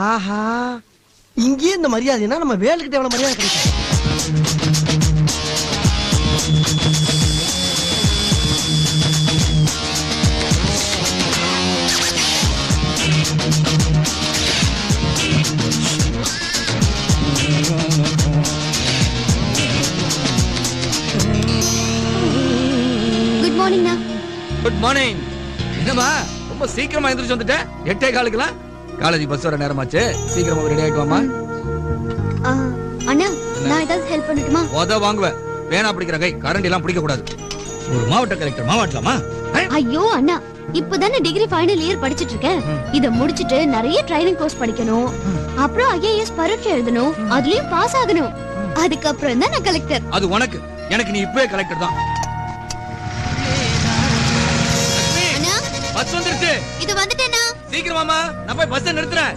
ஆஹா, இங்கே இந்த மரியாதைனா நம்ம வேலுக்கிட்ட எவ்வளவு மரியாதை கிடைக்கும். குட் மார்னிங் அண்ணா. Good morning. என்னமா ரொம்ப சீக்கிரமா எந்திரிச்சு வந்துட்ட? 8:15 காலேஜ் பஸ் வர நேரமாச்சு. சீக்கிரமா ரெடி ஆயிட்டு வாமா. அண்ணா, நான் ஏதாவது ஹெல்ப் பண்ணட்டுமா? ஓத வாங்குவேன். பேனா பிடிக்கிற கை கரண்ட் எல்லாம் பிடிக்க கூடாது. ஒரு மாவட்ட கலெக்டர் மாவட்டலாமா? ஐயோ அண்ணா, இப்பதானே டிகிரி ஃபைனல் இயர் படிச்சிட்டு இருக்கேன். இத முடிச்சிட்டு நிறைய ட்ரைனிங் கோர்ஸ் படிக்கணும். அப்புறம் ஐஏஎஸ் பரீட்சை எழுதணும். அதுலயும் பாஸ் ஆகணும். அதுக்கப்புறம் தான் நான் கலெக்டர். அது உனக்கு. எனக்கு நீ இப்பவே கலெக்டர் தான். அண்ணா, பஸ் வந்துருச்சு. இது வந்துட்டேனா? சீக்கிரமாமா, நான் போய் பஸ் நிறுத்துறேன்.